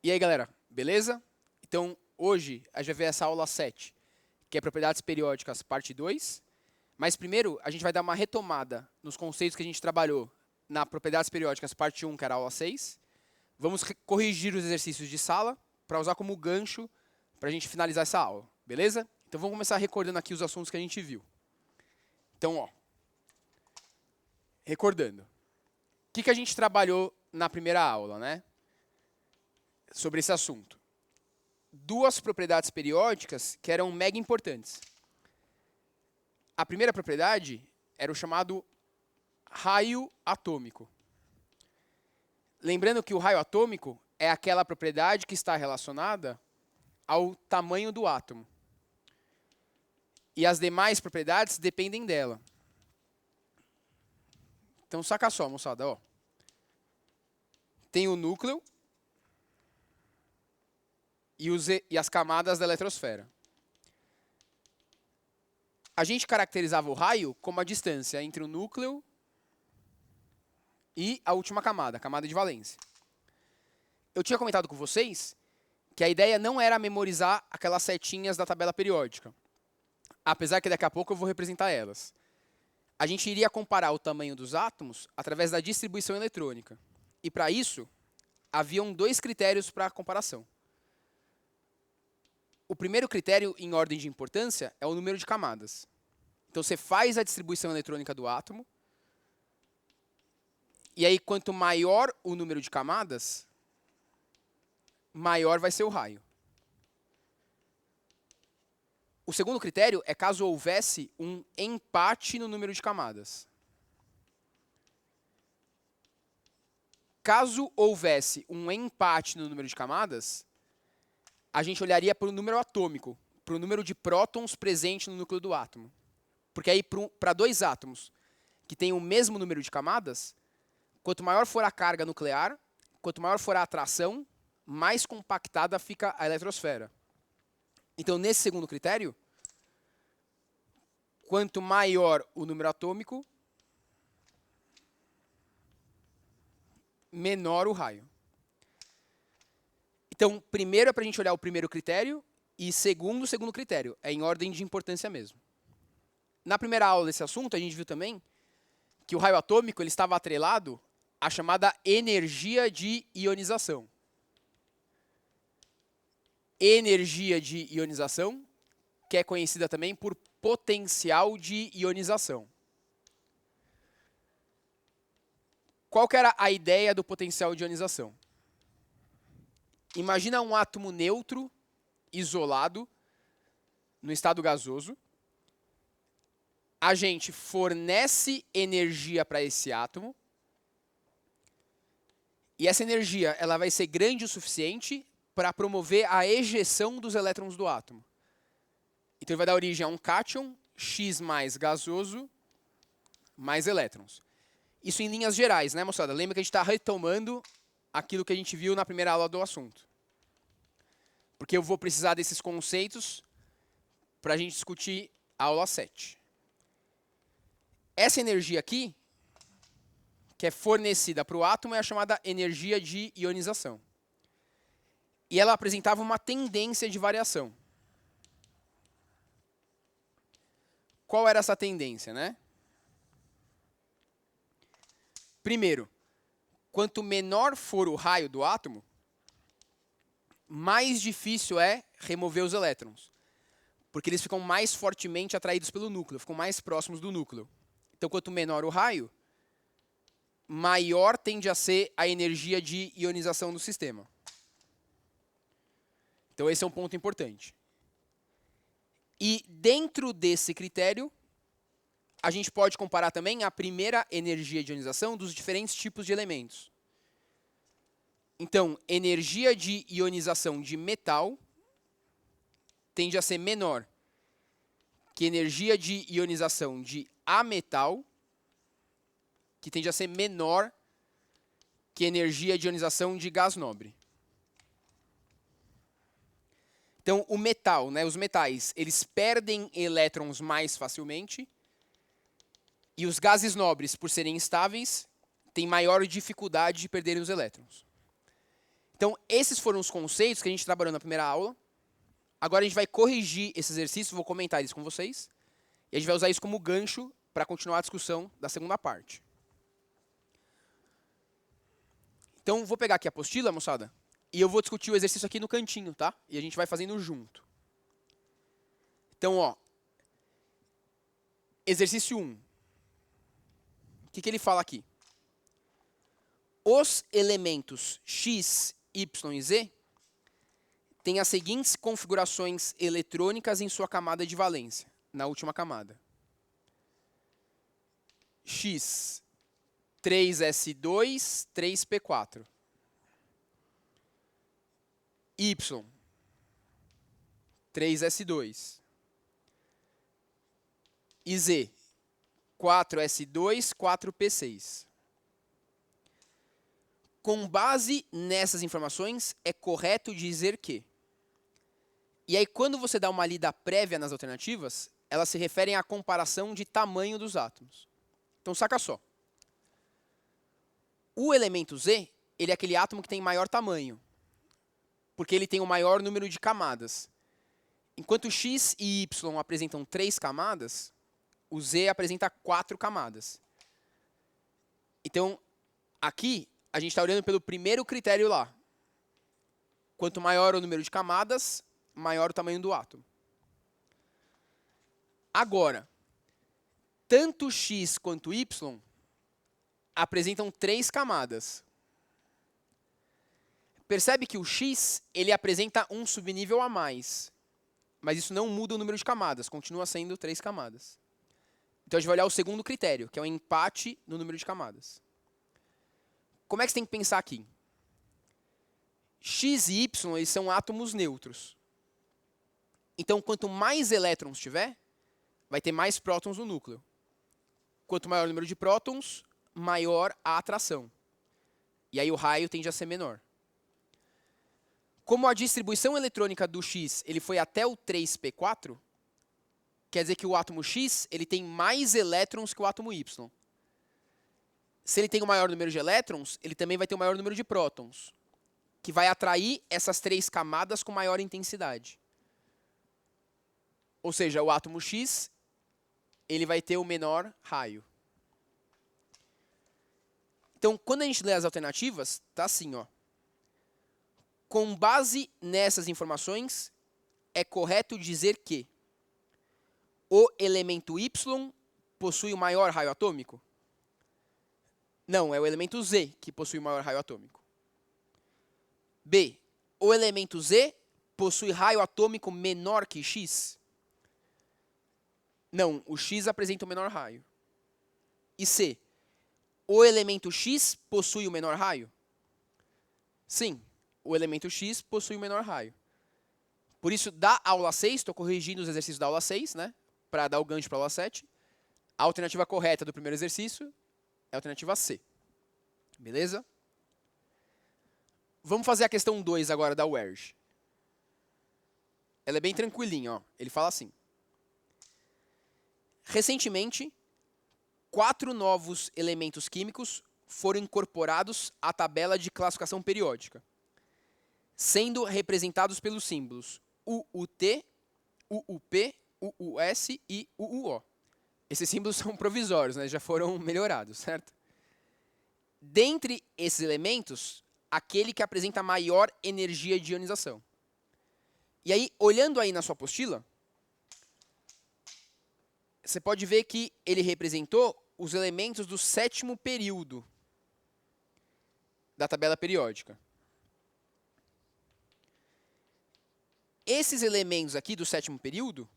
E aí, galera, beleza? Então, hoje a gente vai ver essa aula 7, que é propriedades periódicas, parte 2. Mas primeiro, a gente vai dar uma retomada nos conceitos que a gente trabalhou na propriedades periódicas, parte 1, que era a aula 6. Vamos corrigir os exercícios de sala para usar como gancho para a gente finalizar essa aula, beleza? Então, vamos começar recordando aqui os assuntos que a gente viu. Então, ó, recordando. O que a gente trabalhou na primeira aula, né? Sobre esse assunto. Duas propriedades periódicas que eram mega importantes. A primeira propriedade era o chamado raio atômico. Lembrando que o raio atômico é aquela propriedade que está relacionada ao tamanho do átomo. E as demais propriedades dependem dela. Então, saca só, moçada, ó. Tem o núcleo e as camadas da eletrosfera. A gente caracterizava o raio como a distância entre o núcleo e a última camada, a camada de valência. Eu tinha comentado com vocês que a ideia não era memorizar aquelas setinhas da tabela periódica, apesar que daqui a pouco eu vou representar elas. A gente iria comparar o tamanho dos átomos através da distribuição eletrônica. E para isso, haviam dois critérios para a comparação. O primeiro critério, em ordem de importância, é o número de camadas. Então, você faz a distribuição eletrônica do átomo, e aí, quanto maior o número de camadas, maior vai ser o raio. O segundo critério é caso houvesse um empate no número de camadas. Caso houvesse um empate no número de camadas, a gente olharia para o número atômico, para o número de prótons presente no núcleo do átomo. Porque aí, para dois átomos que têm o mesmo número de camadas, quanto maior for a carga nuclear, quanto maior for a atração, mais compactada fica a eletrosfera. Então, nesse segundo critério, quanto maior o número atômico, menor o raio. Então, primeiro é para a gente olhar o primeiro critério e segundo, o segundo critério. É em ordem de importância mesmo. Na primeira aula desse assunto, a gente viu também que o raio atômico ele estava atrelado à chamada energia de ionização. Energia de ionização, que é conhecida também por potencial de ionização. Qual que era a ideia do potencial de ionização? Imagina um átomo neutro, isolado, no estado gasoso. A gente fornece energia para esse átomo. E essa energia ela vai ser grande o suficiente para promover a ejeção dos elétrons do átomo. Então, ele vai dar origem a um cátion, X mais gasoso, mais elétrons. Isso em linhas gerais, né, moçada? Lembra que a gente está retomando aquilo que a gente viu na primeira aula do assunto. Porque eu vou precisar desses conceitos para a gente discutir a aula 7. Essa energia aqui, que é fornecida para o átomo, é a chamada energia de ionização. E ela apresentava uma tendência de variação. Qual era essa tendência, né? Primeiro, quanto menor for o raio do átomo, mais difícil é remover os elétrons. Porque eles ficam mais fortemente atraídos pelo núcleo, ficam mais próximos do núcleo. Então, quanto menor o raio, maior tende a ser a energia de ionização do sistema. Então, esse é um ponto importante. E dentro desse critério, a gente pode comparar também a primeira energia de ionização dos diferentes tipos de elementos. Então, energia de ionização de metal tende a ser menor que energia de ionização de ametal, que tende a ser menor que energia de ionização de gás nobre. Então, o metal, né, os metais, eles perdem elétrons mais facilmente, e os gases nobres, por serem instáveis, têm maior dificuldade de perderem os elétrons. Então, esses foram os conceitos que a gente trabalhou na primeira aula. Agora a gente vai corrigir esse exercício, vou comentar isso com vocês. E a gente vai usar isso como gancho para continuar a discussão da segunda parte. Então, vou pegar aqui a apostila, moçada, e eu vou discutir o exercício aqui no cantinho, tá? E a gente vai fazendo junto. Então, ó, exercício 1. O que ele fala aqui? Os elementos x, y e z têm as seguintes configurações eletrônicas em sua camada de valência, na última camada. X, 3s2, 3p4. Y, 3s2. E z, 4s2, 4p6. Com base nessas informações, é correto dizer que... E aí, quando você dá uma lida prévia nas alternativas, elas se referem à comparação de tamanho dos átomos. Então, saca só. O elemento Z, ele é aquele átomo que tem maior tamanho, porque ele tem o maior número de camadas. Enquanto X e Y apresentam 3 camadas, o Z apresenta 4 camadas. Então, aqui, a gente está olhando pelo primeiro critério lá. Quanto maior o número de camadas, maior o tamanho do átomo. Agora, tanto X quanto Y apresentam 3 camadas. Percebe que o X ele apresenta um subnível a mais. Mas isso não muda o número de camadas, continua sendo 3 camadas. Então a gente vai olhar o segundo critério, que é o empate no número de camadas. Como é que você tem que pensar aqui? X e Y eles são átomos neutros. Então, quanto mais elétrons tiver, vai ter mais prótons no núcleo. Quanto maior o número de prótons, maior a atração. E aí o raio tende a ser menor. Como a distribuição eletrônica do X ele foi até o 3p4, quer dizer que o átomo X ele tem mais elétrons que o átomo Y. Se ele tem o maior número de elétrons, ele também vai ter o maior número de prótons, que vai atrair essas 3 camadas com maior intensidade. Ou seja, o átomo X ele vai ter o menor raio. Então, quando a gente lê as alternativas, tá assim, ó. Com base nessas informações, é correto dizer que o elemento Y possui o maior raio atômico? Não, é o elemento Z que possui o maior raio atômico. B. O elemento Z possui raio atômico menor que X? Não, o X apresenta o menor raio. E C. O elemento X possui o menor raio? Sim, o elemento X possui o menor raio. Por isso, da aula 6, estou corrigindo os exercícios da aula 6, né? Para dar o gancho para a aula 7. A alternativa correta do primeiro exercício é a alternativa C. Beleza? Vamos fazer a questão 2 agora da UERJ. Ela é bem tranquilinha, ó. Ele fala assim. Recentemente, 4 novos elementos químicos foram incorporados à tabela de classificação periódica, sendo representados pelos símbolos UUT, UUP, UUS e UUO. Esses símbolos são provisórios, né? Já foram melhorados, certo? Dentre esses elementos, aquele que apresenta maior energia de ionização. E aí, olhando aí na sua apostila, você pode ver que ele representou os elementos do 7º período da tabela periódica. Esses elementos aqui do 7º período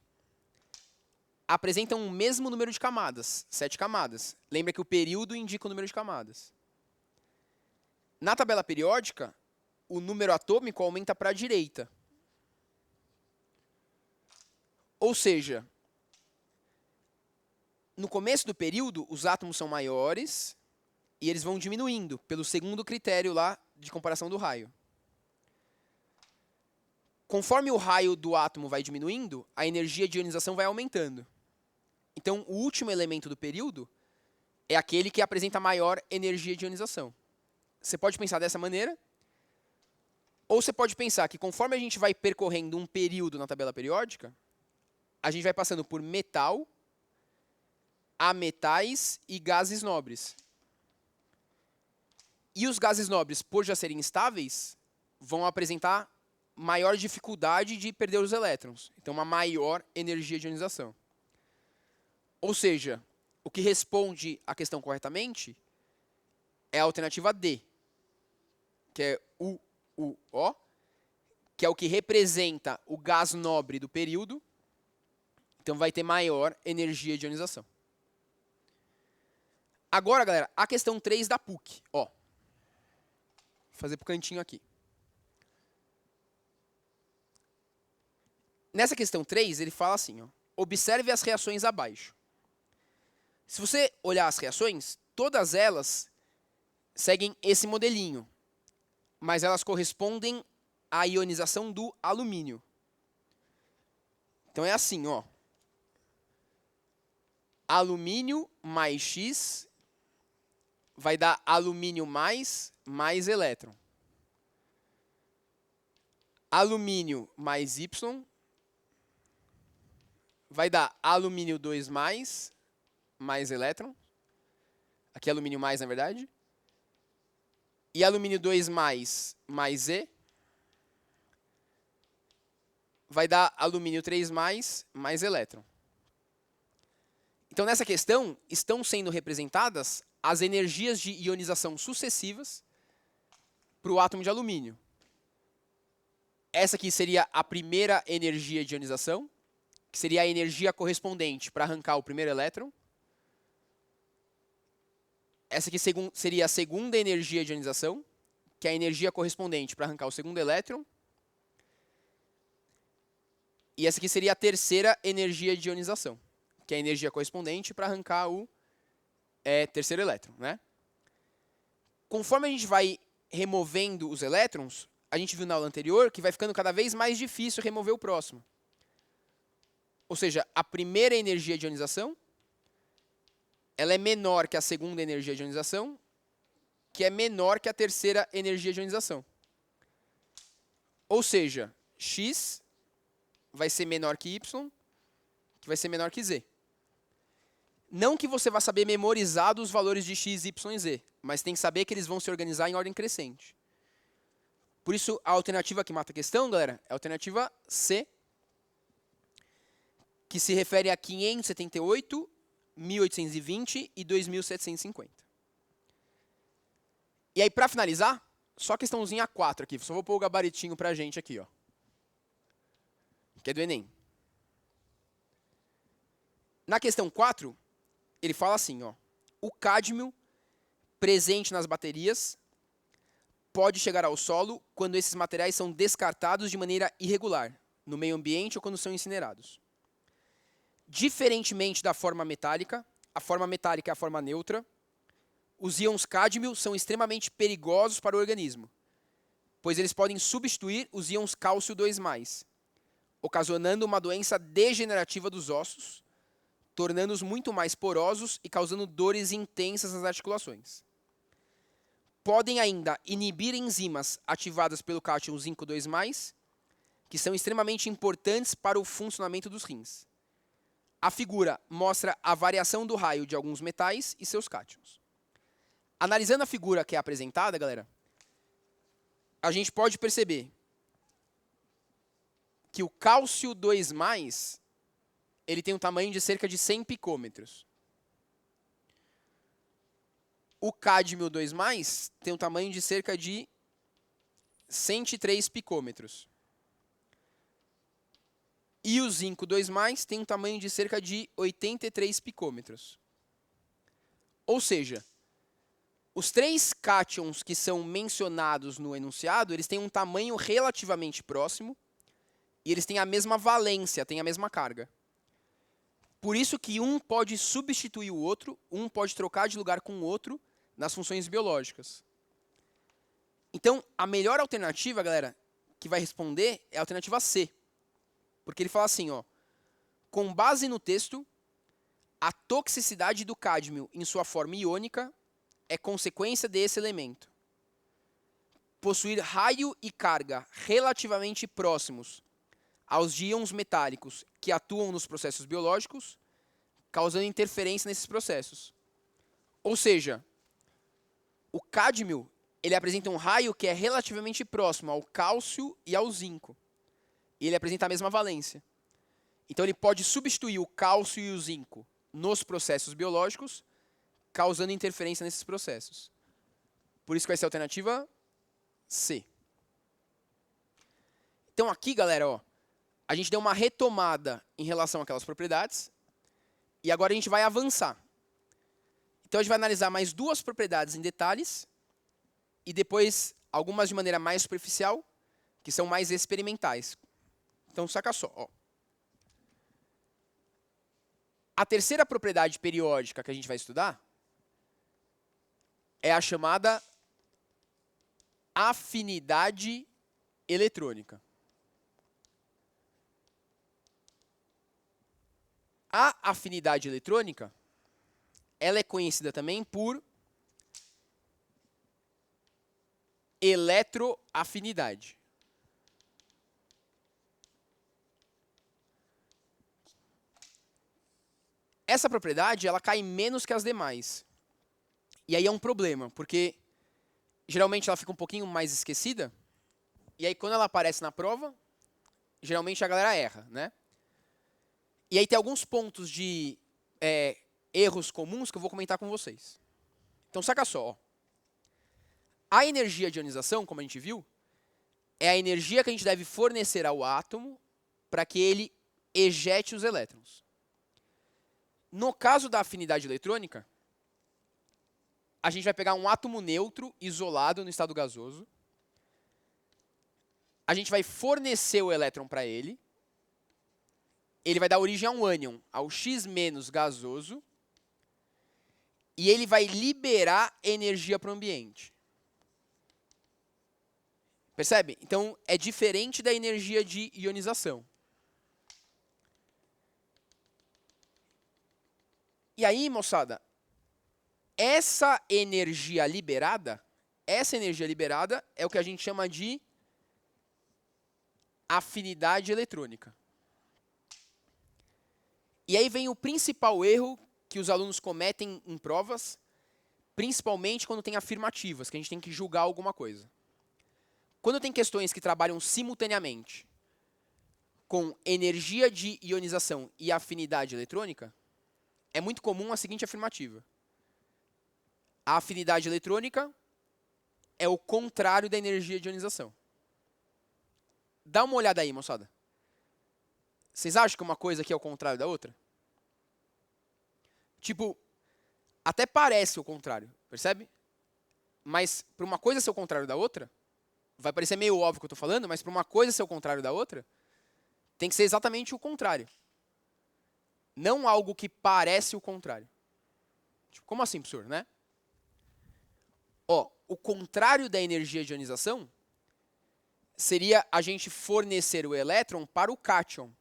apresentam o mesmo número de camadas, 7 camadas. Lembra que o período indica o número de camadas. Na tabela periódica, o número atômico aumenta para a direita. Ou seja, no começo do período, os átomos são maiores e eles vão diminuindo pelo segundo critério lá de comparação do raio. Conforme o raio do átomo vai diminuindo, a energia de ionização vai aumentando. Então, o último elemento do período é aquele que apresenta maior energia de ionização. Você pode pensar dessa maneira, Ou você pode pensar que conforme a gente vai percorrendo um período na tabela periódica, a gente vai passando por metal, ametais e gases nobres. E os gases nobres, por já serem instáveis, vão apresentar maior dificuldade de perder os elétrons. Então, uma maior energia de ionização. Ou seja, o que responde à questão corretamente é a alternativa D, que é o, que é o que representa o gás nobre do período. Então, vai ter maior energia de ionização. Agora, galera, a questão 3 da PUC. Ó, vou fazer para o cantinho aqui. Nessa questão 3, ele fala assim, ó, observe as reações abaixo. Se você olhar as reações, todas elas seguem esse modelinho, mas elas correspondem à ionização do alumínio. Então é assim, ó. Alumínio mais X vai dar alumínio mais elétron. Alumínio mais Y vai dar alumínio 2 mais elétron. Aqui é alumínio mais, na verdade. E alumínio 2 mais E vai dar alumínio 3 mais elétron. Então, nessa questão, estão sendo representadas as energias de ionização sucessivas para o átomo de alumínio. Essa aqui seria a primeira energia de ionização, que seria a energia correspondente para arrancar o primeiro elétron. Essa aqui seria a segunda energia de ionização, que é a energia correspondente para arrancar o segundo elétron. E essa aqui seria a terceira energia de ionização, que é a energia correspondente para arrancar o terceiro elétron, né? Conforme a gente vai removendo os elétrons, a gente viu na aula anterior que vai ficando cada vez mais difícil remover o próximo. Ou seja, a primeira energia de ionização, ela é menor que a segunda energia de ionização, que é menor que a terceira energia de ionização. Ou seja, X vai ser menor que Y, que vai ser menor que Z. Não que você vá saber memorizar os valores de X, Y e Z, mas tem que saber que eles vão se organizar em ordem crescente. Por isso, a alternativa que mata a questão, galera, é a alternativa C, que se refere a 578, 1820 e 2750. E aí, para finalizar, só questãozinha 4 aqui. Só vou pôr o gabaritinho para a gente aqui, ó, que é do Enem. Na questão 4, ele fala assim, ó, o cádmio presente nas baterias pode chegar ao solo quando esses materiais são descartados de maneira irregular, no meio ambiente ou quando são incinerados. Diferentemente da forma metálica, a forma metálica é a forma neutra, os íons cádmio são extremamente perigosos para o organismo, pois eles podem substituir os íons cálcio 2+, ocasionando uma doença degenerativa dos ossos, tornando-os muito mais porosos e causando dores intensas nas articulações. Podem ainda inibir enzimas ativadas pelo cátion zinco 2+, que são extremamente importantes para o funcionamento dos rins. A figura mostra a variação do raio de alguns metais e seus cátions. Analisando a figura que é apresentada, galera, a gente pode perceber que o cálcio 2+, ele tem um tamanho de cerca de 100 picômetros. O cádmio 2+, tem um tamanho de cerca de 103 picômetros. E o zinco 2+, tem um tamanho de cerca de 83 picômetros. Ou seja, os três cátions que são mencionados no enunciado, eles têm um tamanho relativamente próximo e eles têm a mesma valência, têm a mesma carga. Por isso que um pode substituir o outro, um pode trocar de lugar com o outro nas funções biológicas. Então, a melhor alternativa, galera, que vai responder é a alternativa C. Porque ele fala assim, ó, com base no texto, a toxicidade do cádmio em sua forma iônica é consequência desse elemento. possuir raio e carga relativamente próximos aos de íons metálicos que atuam nos processos biológicos, causando interferência nesses processos. Ou seja, o cádmio ele apresenta um raio que é relativamente próximo ao cálcio e ao zinco. E ele apresenta a mesma valência. Então ele pode substituir o cálcio e o zinco nos processos biológicos, causando interferência nesses processos. Por isso que vai ser a alternativa C. Então aqui, galera, ó, a gente deu uma retomada em relação àquelas propriedades e agora a gente vai avançar. Então a gente vai analisar mais duas propriedades em detalhes e depois algumas de maneira mais superficial, que são mais experimentais. Então saca só, ó. A terceira propriedade periódica que a gente vai estudar é a chamada afinidade eletrônica. A afinidade eletrônica, ela é conhecida também por eletroafinidade. Essa propriedade, ela cai menos que as demais. E aí é um problema, porque geralmente ela fica um pouquinho mais esquecida, e aí quando ela aparece na prova, geralmente a galera erra, né? E aí tem alguns pontos de erros comuns que eu vou comentar com vocês. Então saca só, ó. A energia de ionização, como a gente viu, é a energia que a gente deve fornecer ao átomo para que ele ejete os elétrons. No caso da afinidade eletrônica, a gente vai pegar um átomo neutro, isolado no estado gasoso. A gente vai fornecer o elétron para ele. Ele vai dar origem a um ânion, ao X- gasoso. E ele vai liberar energia para o ambiente. Percebe? Então, é diferente da energia de ionização. E aí, moçada, essa energia liberada é o que a gente chama de afinidade eletrônica. E aí vem o principal erro que os alunos cometem em provas, principalmente quando tem afirmativas, que a gente tem que julgar alguma coisa. Quando tem questões que trabalham simultaneamente com energia de ionização e afinidade eletrônica, é muito comum a seguinte afirmativa. A afinidade eletrônica é o contrário da energia de ionização. Dá uma olhada aí, moçada. Vocês acham que uma coisa aqui é o contrário da outra? Tipo, até parece o contrário, percebe? Mas para uma coisa ser o contrário da outra, vai parecer meio óbvio o que eu estou falando, mas para uma coisa ser o contrário da outra, tem que ser exatamente o contrário. Não algo que parece o contrário. Tipo, como assim, professor, né? Ó, o contrário da energia de ionização seria a gente fornecer o elétron para o cátion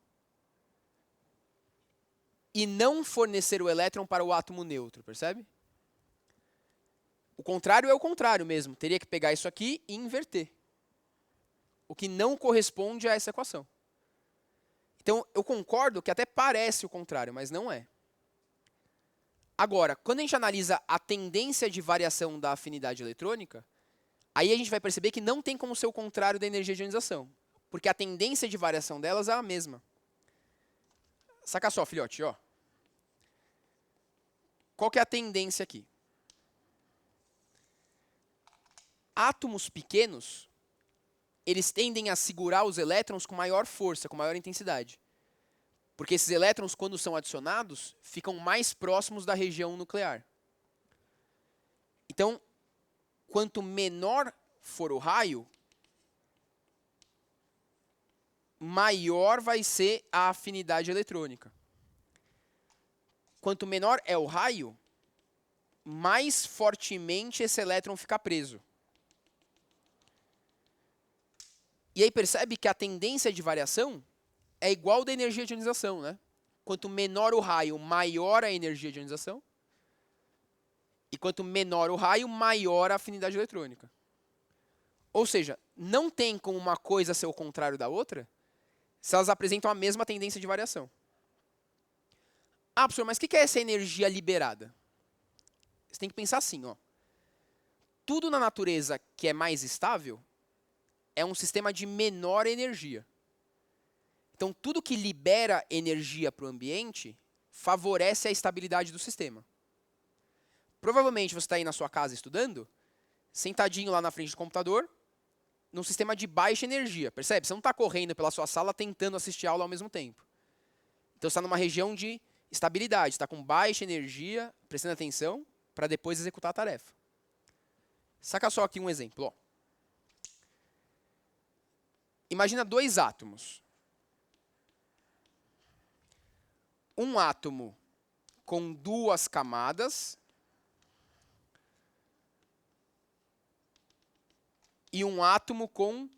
e não fornecer o elétron para o átomo neutro, percebe? O contrário é o contrário mesmo. Teria que pegar isso aqui e inverter. O que não corresponde a essa equação. Então, eu concordo que até parece o contrário, mas não é. Agora, quando a gente analisa a tendência de variação da afinidade eletrônica, aí a gente vai perceber que não tem como ser o contrário da energia de ionização, porque a tendência de variação delas é a mesma. Saca só, filhote, ó. Qual que é a tendência aqui? Átomos pequenos, eles tendem a segurar os elétrons com maior força, com maior intensidade. Porque esses elétrons, quando são adicionados, ficam mais próximos da região nuclear. Então, quanto menor for o raio, maior vai ser a afinidade eletrônica. Quanto menor é o raio, mais fortemente esse elétron fica preso. E aí percebe que a tendência de variação é igual da energia de ionização, né? Quanto menor o raio, maior a energia de ionização. E quanto menor o raio, maior a afinidade eletrônica. Ou seja, não tem como uma coisa ser o contrário da outra se elas apresentam a mesma tendência de variação. Ah, professor, mas o que é essa energia liberada? Você tem que pensar assim, ó. Tudo na natureza que é mais estável é um sistema de menor energia. Então, tudo que libera energia para o ambiente favorece a estabilidade do sistema. Provavelmente você está aí na sua casa estudando, sentadinho lá na frente do computador, num sistema de baixa energia, percebe? Você não está correndo pela sua sala tentando assistir a aula ao mesmo tempo. Então você está numa região de estabilidade, está com baixa energia, prestando atenção, para depois executar a tarefa. Saca só aqui um exemplo. Ó. Imagina dois átomos. Um átomo com duas camadas e um átomo com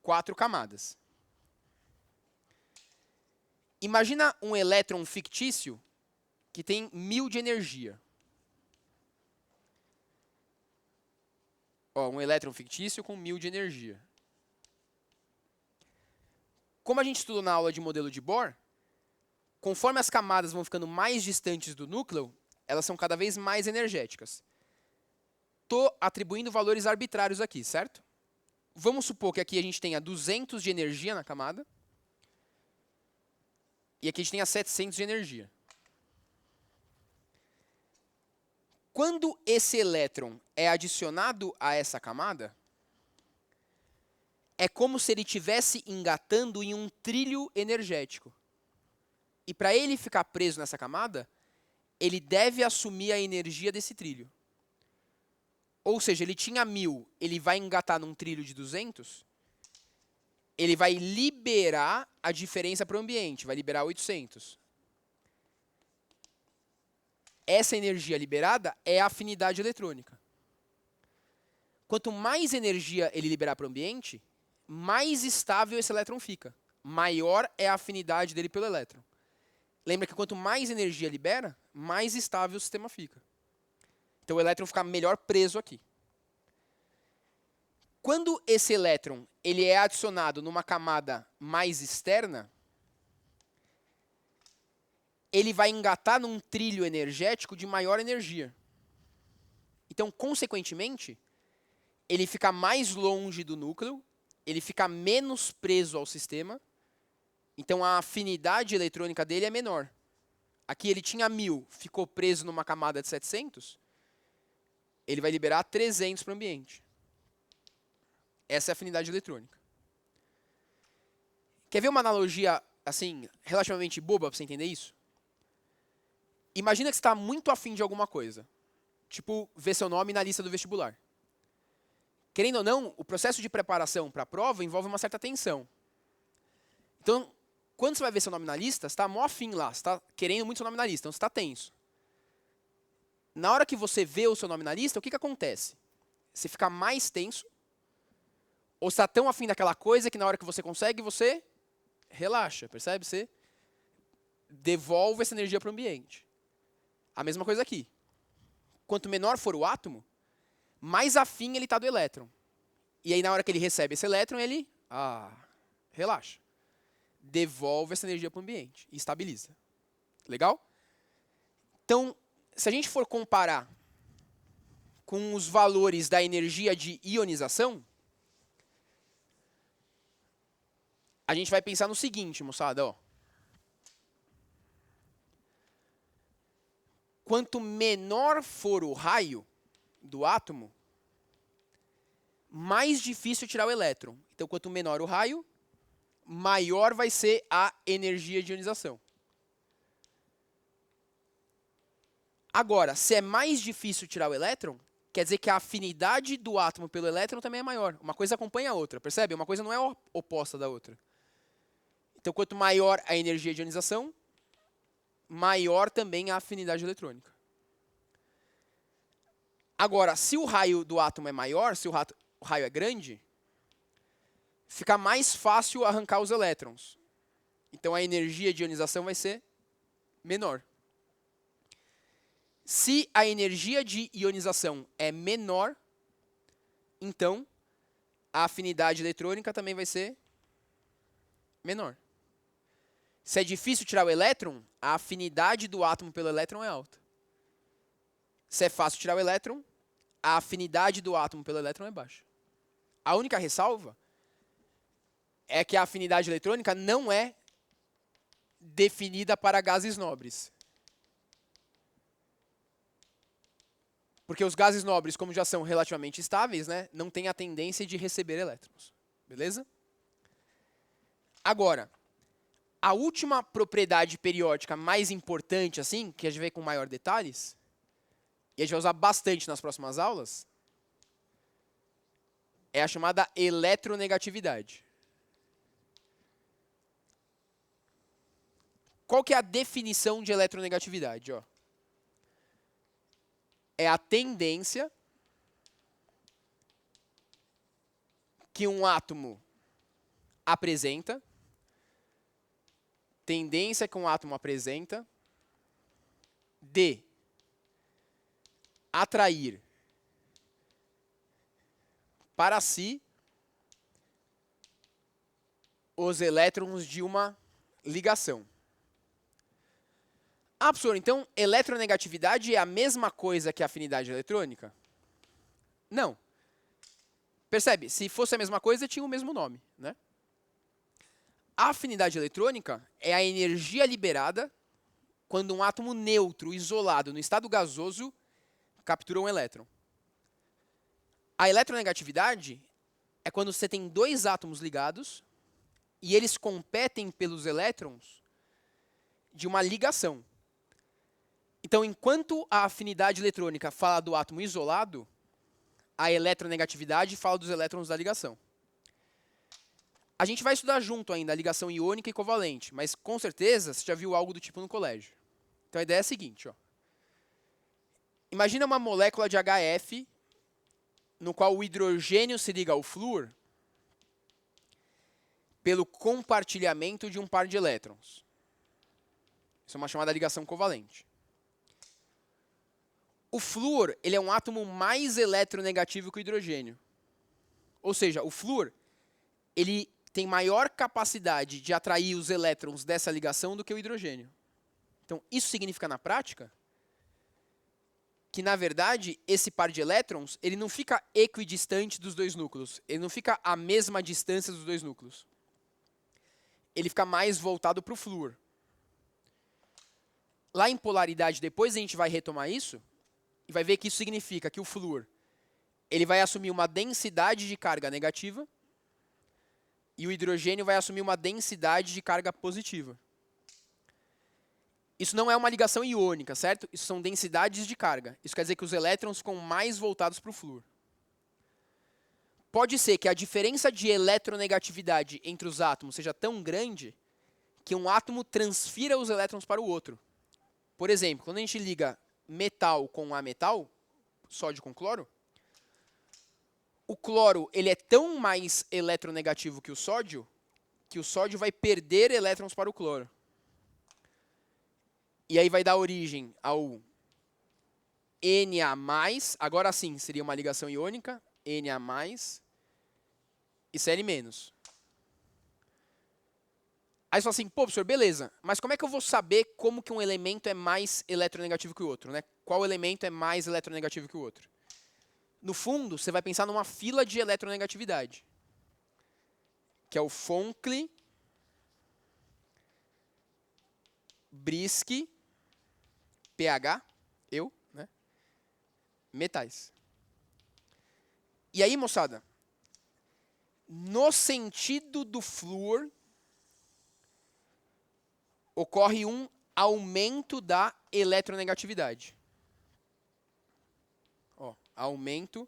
4 camadas. Imagina um elétron fictício que tem 1000 de energia. Ó, um elétron fictício com 1000 de energia. Como a gente estudou na aula de modelo de Bohr, conforme as camadas vão ficando mais distantes do núcleo, elas são cada vez mais energéticas. Estou atribuindo valores arbitrários aqui, certo? Vamos supor que aqui a gente tenha 200 de energia na camada. E aqui a gente tenha 700 de energia. Quando esse elétron é adicionado a essa camada, é como se ele estivesse engatando em um trilho energético. E para ele ficar preso nessa camada, ele deve assumir a energia desse trilho. Ou seja, ele tinha 1000, ele vai engatar num trilho de 200, ele vai liberar a diferença para o ambiente, vai liberar 800. Essa energia liberada é a afinidade eletrônica. Quanto mais energia ele liberar para o ambiente, mais estável esse elétron fica. Maior é a afinidade dele pelo elétron. Lembra que quanto mais energia libera, mais estável o sistema fica. Então o elétron fica melhor preso aqui. Quando esse elétron ele é adicionado numa camada mais externa, ele vai engatar num trilho energético de maior energia. Então, consequentemente, ele fica mais longe do núcleo, ele fica menos preso ao sistema, então a afinidade eletrônica dele é menor. Aqui ele tinha 1000, ficou preso numa camada de 700, ele vai liberar 300 para o ambiente. Essa é a afinidade eletrônica. Quer ver uma analogia assim, relativamente boba para você entender isso? Imagina que você está muito afim de alguma coisa. Tipo, ver seu nome na lista do vestibular. Querendo ou não, o processo de preparação para a prova envolve uma certa tensão. Então, quando você vai ver seu nome na lista, você está mó afim lá, você está querendo muito seu nome na lista, então você está tenso. Na hora que você vê o seu nome na lista, o que acontece? Você fica mais tenso, ou você está tão afim daquela coisa que na hora que você consegue, você relaxa, percebe? Você devolve essa energia para o ambiente. A mesma coisa aqui. Quanto menor for o átomo, mais afim ele está do elétron. E aí na hora que ele recebe esse elétron, ele relaxa. Devolve essa energia para o ambiente e estabiliza. Legal? Então, se a gente for comparar com os valores da energia de ionização, a gente vai pensar no seguinte, moçada, ó. Quanto menor for o raio do átomo, mais difícil tirar o elétron. Então, quanto menor o raio, maior vai ser a energia de ionização. Agora, se é mais difícil tirar o elétron, quer dizer que a afinidade do átomo pelo elétron também é maior. Uma coisa acompanha a outra, percebe? Uma coisa não é oposta da outra. Então, quanto maior a energia de ionização, maior também a afinidade eletrônica. Agora, se o raio do átomo é maior, se o raio é grande, fica mais fácil arrancar os elétrons. Então, a energia de ionização vai ser menor. Se a energia de ionização é menor, então a afinidade eletrônica também vai ser menor. Se é difícil tirar o elétron, a afinidade do átomo pelo elétron é alta. Se é fácil tirar o elétron, a afinidade do átomo pelo elétron é baixa. A única ressalva é que a afinidade eletrônica não é definida para gases nobres. Porque os gases nobres, como já são relativamente estáveis, né, não têm a tendência de receber elétrons. Beleza? Agora, a última propriedade periódica mais importante, assim, que a gente vê com maior detalhes, e a gente vai usar bastante nas próximas aulas, é a chamada eletronegatividade. Qual que é a definição de eletronegatividade? Ó? É a tendência que um átomo apresenta, de atrair para si os elétrons de uma ligação. Ah, professor, então eletronegatividade é a mesma coisa que a afinidade eletrônica? Não. Percebe? Se fosse a mesma coisa, tinha o mesmo nome, né? A afinidade eletrônica é a energia liberada quando um átomo neutro, isolado, no estado gasoso, captura um elétron. A eletronegatividade é quando você tem dois átomos ligados e eles competem pelos elétrons de uma ligação. Então, enquanto a afinidade eletrônica fala do átomo isolado, a eletronegatividade fala dos elétrons da ligação. A gente vai estudar junto ainda a ligação iônica e covalente, mas com certeza você já viu algo do tipo no colégio. Então a ideia é a seguinte, ó. Imagina uma molécula de HF no qual o hidrogênio se liga ao flúor pelo compartilhamento de um par de elétrons. Isso é uma chamada ligação covalente. O flúor, ele é um átomo mais eletronegativo que o hidrogênio. Ou seja, o flúor, ele tem maior capacidade de atrair os elétrons dessa ligação do que o hidrogênio. Então, isso significa na prática que, na verdade, esse par de elétrons, ele não fica equidistante dos dois núcleos. Ele não fica à mesma distância dos dois núcleos. Ele fica mais voltado para o flúor. Lá em polaridade, depois a gente vai retomar isso, e vai ver que isso significa que o flúor ele vai assumir uma densidade de carga negativa e o hidrogênio vai assumir uma densidade de carga positiva. Isso não é uma ligação iônica, certo? Isso são densidades de carga. Isso quer dizer que os elétrons ficam mais voltados para o flúor. Pode ser que a diferença de eletronegatividade entre os átomos seja tão grande que um átomo transfira os elétrons para o outro. Por exemplo, quando a gente liga metal com ametal, sódio com cloro, o cloro ele é tão mais eletronegativo que o sódio vai perder elétrons para o cloro. E aí vai dar origem ao Na+, agora sim seria uma ligação iônica, Na+, e Cl-. Aí você fala assim, pô, professor, beleza, mas como é que eu vou saber como que um elemento é mais eletronegativo que o outro, né? Qual elemento é mais eletronegativo que o outro? No fundo, você vai pensar numa fila de eletronegatividade, que é o Fonckel, Brisk, pH, né? Metais. E aí, moçada, no sentido do flúor, ocorre um aumento da eletronegatividade. Ó, aumento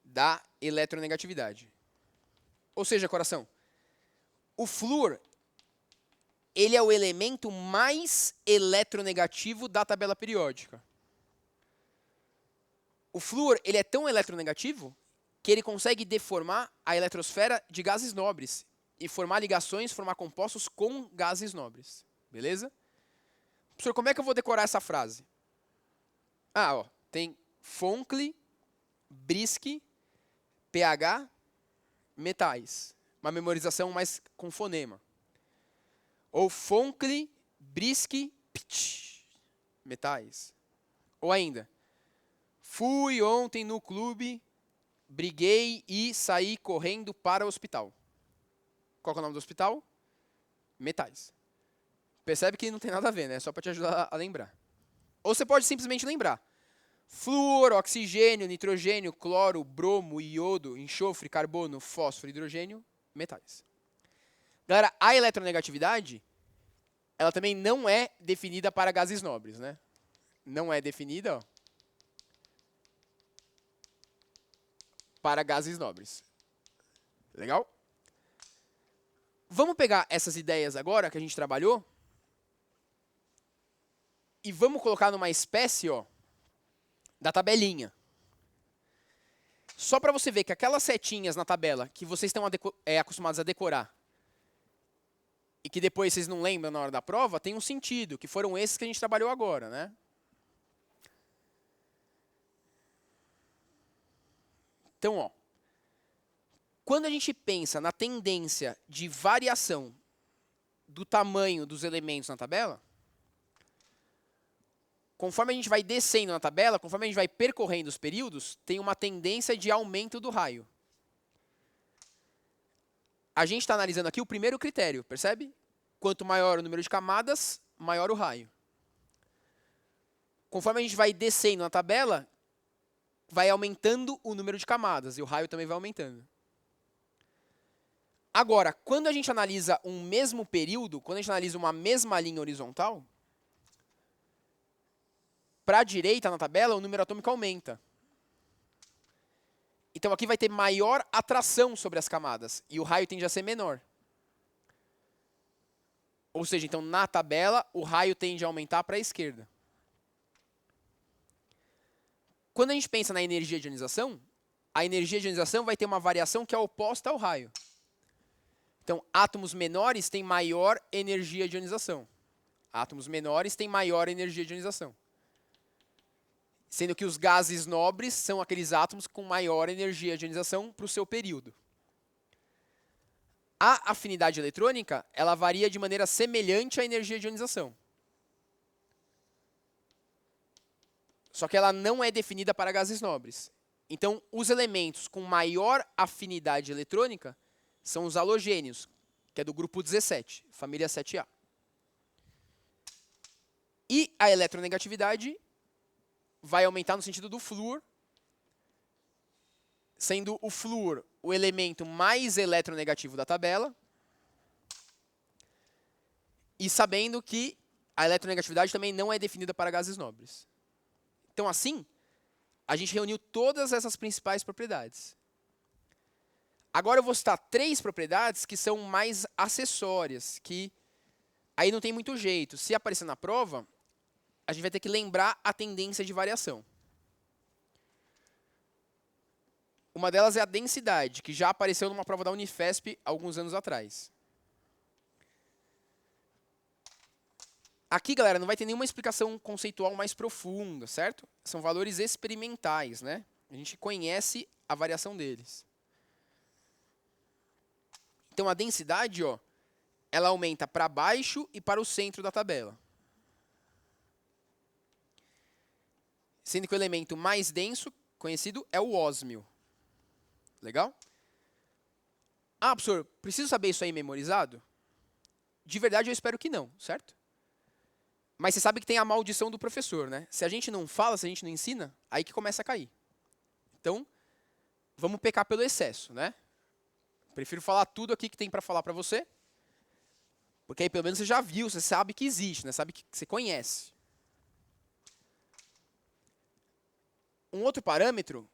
da eletronegatividade. Ou seja, coração, o flúor ele é o elemento mais eletronegativo da tabela periódica. O flúor ele é tão eletronegativo que ele consegue deformar a eletrosfera de gases nobres e formar ligações, formar compostos com gases nobres. Beleza? Professor, como é que eu vou decorar essa frase? Ah, ó, tem Fonckel, Brisk, pH metais. Uma memorização mais com fonema. Ou Fonkli, Briski, Pitch, metais. Ou ainda, fui ontem no clube, briguei e saí correndo para o hospital. Qual que é o nome do hospital? Metais. Percebe que não tem nada a ver, né? Só para te ajudar a lembrar. Ou você pode simplesmente lembrar. Flúor, oxigênio, nitrogênio, cloro, bromo, iodo, enxofre, carbono, fósforo, hidrogênio, metais. Galera, a eletronegatividade, ela também não é definida para gases nobres, né? Não é definida, ó, para gases nobres. Legal? Vamos pegar essas ideias agora que a gente trabalhou e vamos colocar numa espécie, ó, da tabelinha. Só para você ver que aquelas setinhas na tabela que vocês estão acostumados a decorar e que depois vocês não lembram na hora da prova, tem um sentido, que foram esses que a gente trabalhou agora, né? Então, ó, quando a gente pensa na tendência de variação do tamanho dos elementos na tabela, conforme a gente vai descendo na tabela, conforme a gente vai percorrendo os períodos, tem uma tendência de aumento do raio. A gente está analisando aqui o primeiro critério, percebe? Quanto maior o número de camadas, maior o raio. Conforme a gente vai descendo na tabela, vai aumentando o número de camadas e o raio também vai aumentando. Agora, quando a gente analisa um mesmo período, quando a gente analisa uma mesma linha horizontal, para a direita na tabela, o número atômico aumenta. Então aqui vai ter maior atração sobre as camadas e o raio tende a ser menor. Ou seja, então na tabela, o raio tende a aumentar para a esquerda. Quando a gente pensa na energia de ionização, a energia de ionização vai ter uma variação que é oposta ao raio. Então, átomos menores têm maior energia de ionização. Átomos menores têm maior energia de ionização. Sendo que os gases nobres são aqueles átomos com maior energia de ionização para o seu período. A afinidade eletrônica, ela varia de maneira semelhante à energia de ionização. Só que ela não é definida para gases nobres. Então, os elementos com maior afinidade eletrônica são os halogênios, que é do grupo 17, família 7A. E a eletronegatividade vai aumentar no sentido do flúor, sendo o flúor o elemento mais eletronegativo da tabela, e sabendo que a eletronegatividade também não é definida para gases nobres. Então, assim, a gente reuniu todas essas principais propriedades. Agora eu vou citar 3 propriedades que são mais acessórias, que aí não tem muito jeito. Se aparecer na prova, a gente vai ter que lembrar a tendência de variação. Uma delas é a densidade, que já apareceu numa prova da Unifesp alguns anos atrás. Aqui, galera, não vai ter nenhuma explicação conceitual mais profunda, certo? São valores experimentais, né? A gente conhece a variação deles. Então, a densidade, ó, ela aumenta para baixo e para o centro da tabela. Sendo que o elemento mais denso, conhecido, é o ósmio. Legal? Ah, professor, preciso saber isso aí memorizado? De verdade, eu espero que não, certo? Mas você sabe que tem a maldição do professor, né? Se a gente não fala, se a gente não ensina, aí que começa a cair. Então, vamos pecar pelo excesso, né? Prefiro falar tudo aqui que tem para falar para você, porque aí pelo menos você já viu, você sabe que existe, né? Sabe que você conhece. Um outro parâmetro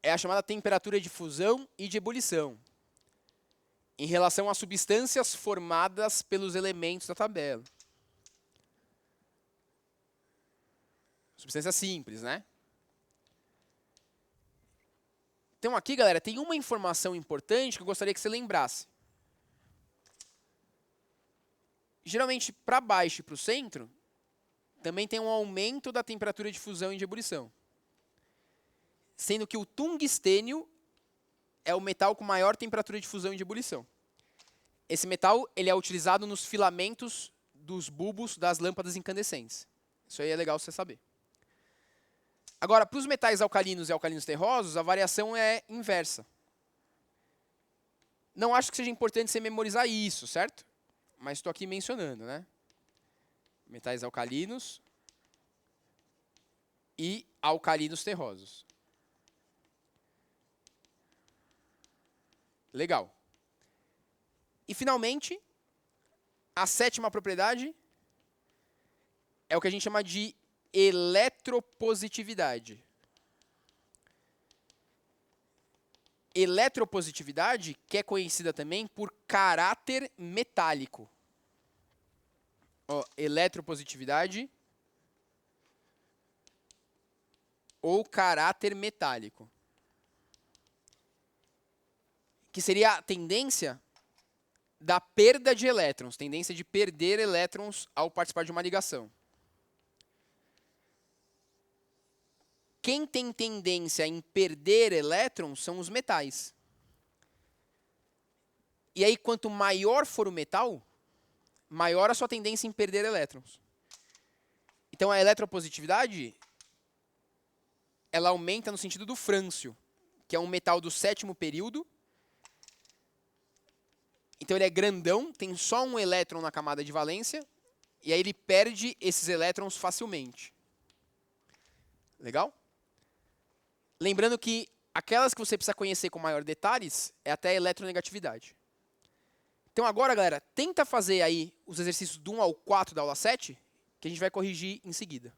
é a chamada temperatura de fusão e de ebulição, em relação às substâncias formadas pelos elementos da tabela. Substância simples, né? Então aqui, galera, tem uma informação importante que eu gostaria que você lembrasse. Geralmente, para baixo e para o centro, também tem um aumento da temperatura de fusão e de ebulição. Sendo que o tungstênio é o metal com maior temperatura de fusão e de ebulição. Esse metal ele é utilizado nos filamentos dos bulbos das lâmpadas incandescentes. Isso aí é legal você saber. Agora, para os metais alcalinos e alcalinos terrosos, a variação é inversa. Não acho que seja importante você memorizar isso, certo? Mas estou aqui mencionando, né? Metais alcalinos e alcalinos terrosos. Legal. E, finalmente, a sétima propriedade é o que a gente chama de eletropositividade. Eletropositividade, que é conhecida também por caráter metálico. Ó, eletropositividade ou caráter metálico. Que seria a tendência da perda de elétrons, tendência de perder elétrons ao participar de uma ligação. Quem tem tendência em perder elétrons são os metais. E aí, quanto maior for o metal, maior a sua tendência em perder elétrons. Então, a eletropositividade, ela aumenta no sentido do frâncio, que é um metal do sétimo período. Então, ele é grandão, tem só um elétron na camada de valência, e aí ele perde esses elétrons facilmente. Legal? Lembrando que aquelas que você precisa conhecer com maior detalhes é até a eletronegatividade. Então agora, galera, tenta fazer aí os exercícios do 1 ao 4 da aula 7, que a gente vai corrigir em seguida.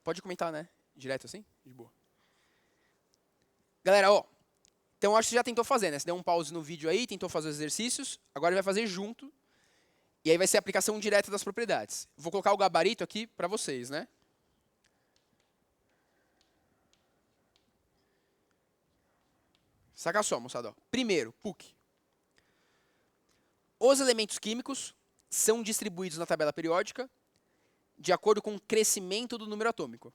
Pode comentar, né? Direto assim? De boa. Galera, ó. Então, acho que você já tentou fazer, né? Você deu um pause no vídeo aí, tentou fazer os exercícios. Agora vai fazer junto. E aí vai ser a aplicação direta das propriedades. Vou colocar o gabarito aqui para vocês, né? Saca só, moçada. Ó. Primeiro, PUC. Os elementos químicos são distribuídos na tabela periódica de acordo com o crescimento do número atômico.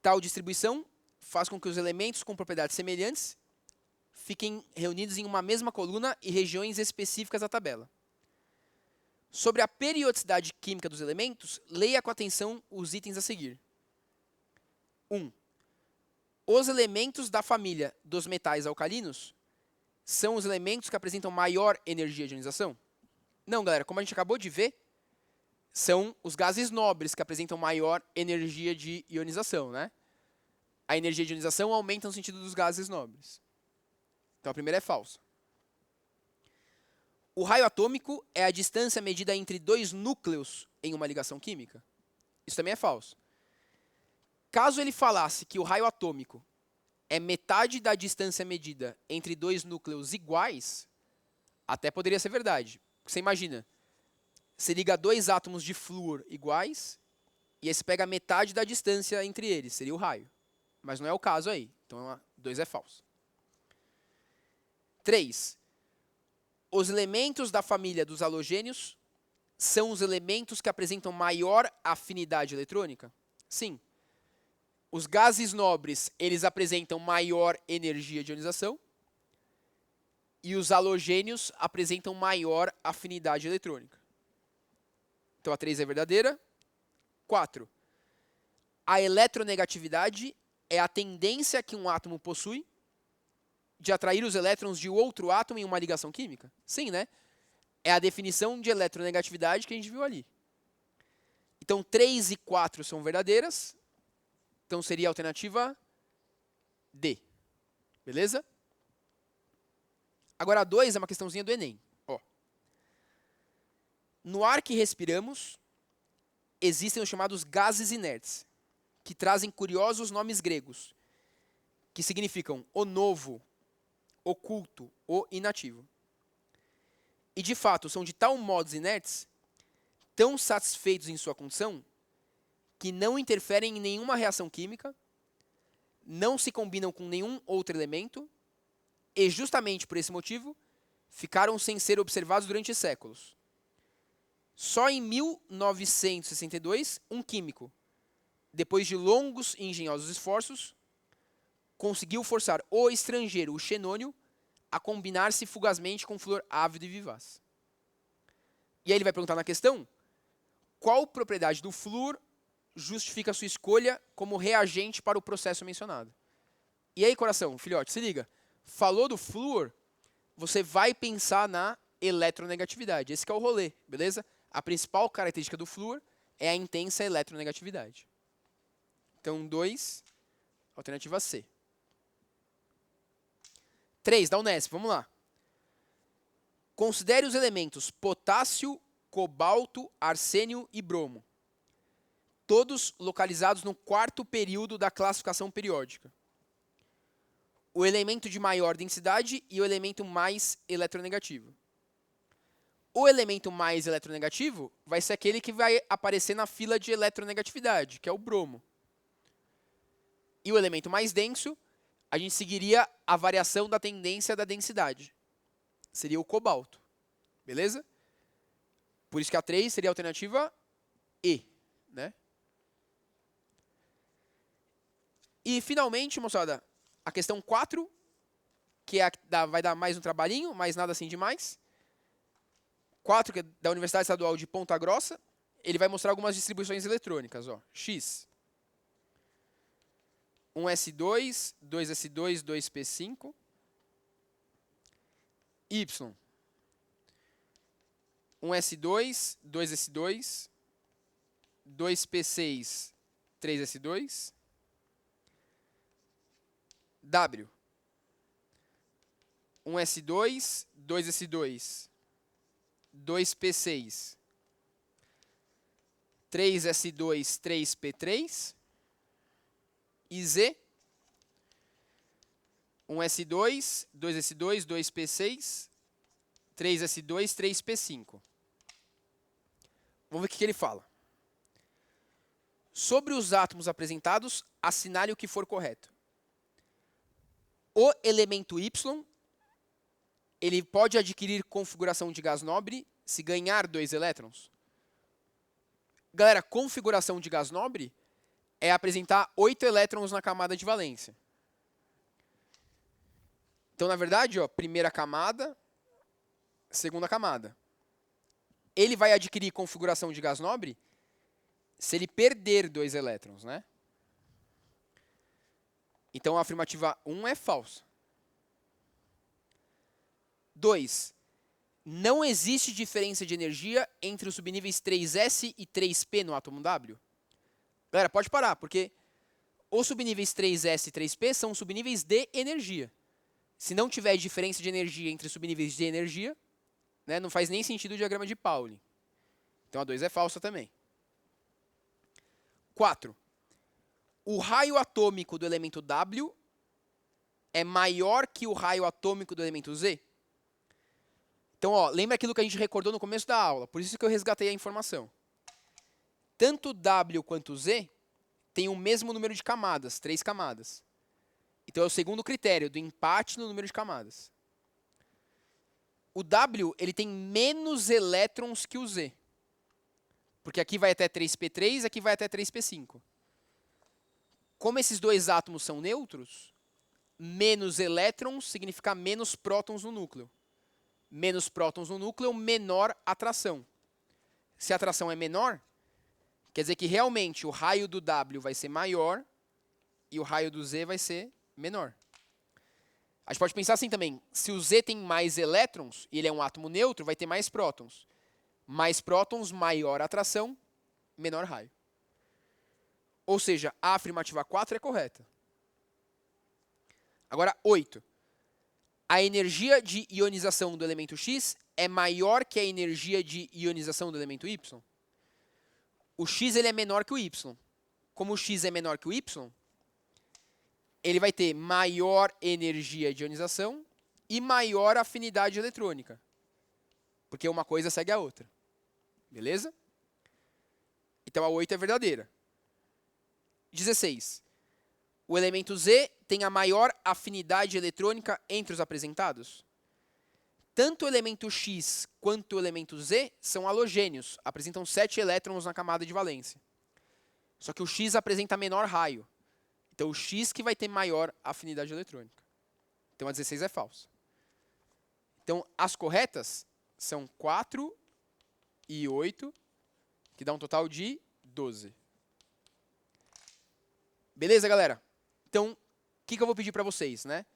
Tal distribuição faz com que os elementos com propriedades semelhantes fiquem reunidos em uma mesma coluna e regiões específicas da tabela. Sobre a periodicidade química dos elementos, leia com atenção os itens a seguir. 1. Os elementos da família dos metais alcalinos são os elementos que apresentam maior energia de ionização? Não, galera, como a gente acabou de ver, são os gases nobres que apresentam maior energia de ionização, né? A energia de ionização aumenta no sentido dos gases nobres. Então, a primeira é falsa. O raio atômico é a distância medida entre dois núcleos em uma ligação química? Isso também é falso. Caso ele falasse que o raio atômico é metade da distância medida entre dois núcleos iguais, até poderia ser verdade. Você imagina, você liga dois átomos de flúor iguais, e aí você pega metade da distância entre eles, seria o raio. Mas não é o caso aí. Então, 2 é falso. 3. Os elementos da família dos halogênios são os elementos que apresentam maior afinidade eletrônica? Sim. Os gases nobres, eles apresentam maior energia de ionização. E os halogênios apresentam maior afinidade eletrônica. Então, a 3 é verdadeira. 4. A eletronegatividade é a tendência que um átomo possui de atrair os elétrons de outro átomo em uma ligação química? Sim, né? É a definição de eletronegatividade que a gente viu ali. Então, 3 e 4 são verdadeiras. Então, seria a alternativa D. Beleza? Agora, a 2 é uma questãozinha do Enem. Ó. No ar que respiramos, existem os chamados gases inertes, que trazem curiosos nomes gregos, que significam o novo, oculto ou inativo. E, de fato, são de tal modo inertes, tão satisfeitos em sua condição, que não interferem em nenhuma reação química, não se combinam com nenhum outro elemento, e, justamente por esse motivo, ficaram sem ser observados durante séculos. Só em 1962, um químico, depois de longos e engenhosos esforços, conseguiu forçar o estrangeiro, o xenônio, a combinar-se fugazmente com flor ávido e vivaz. E aí ele vai perguntar na questão, qual propriedade do flúor justifica a sua escolha como reagente para o processo mencionado? E aí, coração, filhote, se liga. Falou do flúor, você vai pensar na eletronegatividade. Esse que é o rolê, beleza? A principal característica do flúor é a intensa eletronegatividade. Então, 2, alternativa C. 3, da Unesp, vamos lá. Considere os elementos potássio, cobalto, arsênio e bromo, todos localizados no quarto período da classificação periódica. O elemento de maior densidade e o elemento mais eletronegativo. O elemento mais eletronegativo vai ser aquele que vai aparecer na fila de eletronegatividade, que é o bromo. E o elemento mais denso, a gente seguiria a variação da tendência da densidade. Seria o cobalto. Beleza? Por isso que a 3 seria a alternativa E, né? E, finalmente, moçada, a questão 4, que vai dar mais um trabalhinho, mas nada assim demais. 4, que é da Universidade Estadual de Ponta Grossa. Ele vai mostrar algumas distribuições eletrônicas. Ó. X. 1s2, 2s2, 2p5. Y. 1s2, 2s2, 2p6, 3s2. W. 1s2, 2s2, 2p6, 3s2, 3p3. E Z. 1s2, 2s2, 2p6, 3s2, 3p5. Vamos ver o que ele fala. Sobre os átomos apresentados, assinale o que for correto. O elemento Y, ele pode adquirir configuração de gás nobre se ganhar 2 elétrons? Galera, configuração de gás nobre é apresentar 8 elétrons na camada de valência. Então, na verdade, ó, primeira camada, segunda camada. Ele vai adquirir configuração de gás nobre se ele perder 2 elétrons, né? Então, a afirmativa 1 é falsa. 2. Não existe diferença de energia entre os subníveis 3s e 3p no átomo W? Galera, pode parar, porque os subníveis 3s e 3p são subníveis de energia. Se não tiver diferença de energia entre subníveis de energia, né, não faz nem sentido o diagrama de Pauli. Então, a 2 é falsa também. 4. O raio atômico do elemento W é maior que o raio atômico do elemento Z? Então, ó, lembra aquilo que a gente recordou no começo da aula, por isso que eu resgatei a informação. Tanto W quanto Z têm o mesmo número de camadas, 3 camadas. Então, é o segundo critério, do empate no número de camadas. O W ele tem menos elétrons que o Z. Porque aqui vai até 3p3, aqui vai até 3p5. Como esses dois átomos são neutros, menos elétrons significa menos prótons no núcleo. Menos prótons no núcleo, menor atração. Se a atração é menor, quer dizer que realmente o raio do W vai ser maior e o raio do Z vai ser menor. A gente pode pensar assim também, se o Z tem mais elétrons, e ele é um átomo neutro, vai ter mais prótons. Mais prótons, maior atração, menor raio. Ou seja, a afirmativa 4 é correta. Agora, 8. A energia de ionização do elemento X é maior que a energia de ionização do elemento Y? O X ele é menor que o Y. Como o X é menor que o Y, ele vai ter maior energia de ionização e maior afinidade eletrônica. Porque uma coisa segue a outra. Beleza? Então, a 8 é verdadeira. 16. O elemento Z tem a maior afinidade eletrônica entre os apresentados? tanto o elemento X quanto o elemento Z são halogênios, apresentam 7 elétrons na camada de valência. Só que o X apresenta menor raio. Então, o X que vai ter maior afinidade eletrônica. Então, a 16 é falsa. Então, as corretas são 4 e 8, que dá um total de 12. Beleza, galera? Então, o que eu vou pedir para vocês, né?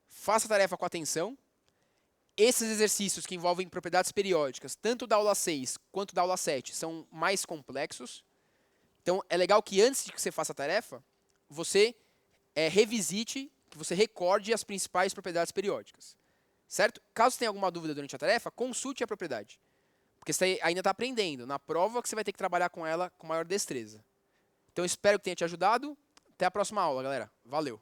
Faça a tarefa com atenção. Esses exercícios que envolvem propriedades periódicas, tanto da aula 6 quanto da aula 7, são mais complexos. Então, é legal que antes de que você faça a tarefa, você revisite, que você recorde as principais propriedades periódicas. Certo? Caso tenha alguma dúvida durante a tarefa, consulte a propriedade. Porque você ainda está aprendendo. Na prova que você vai ter que trabalhar com ela com maior destreza. Então, espero que tenha te ajudado. Até a próxima aula, galera. Valeu!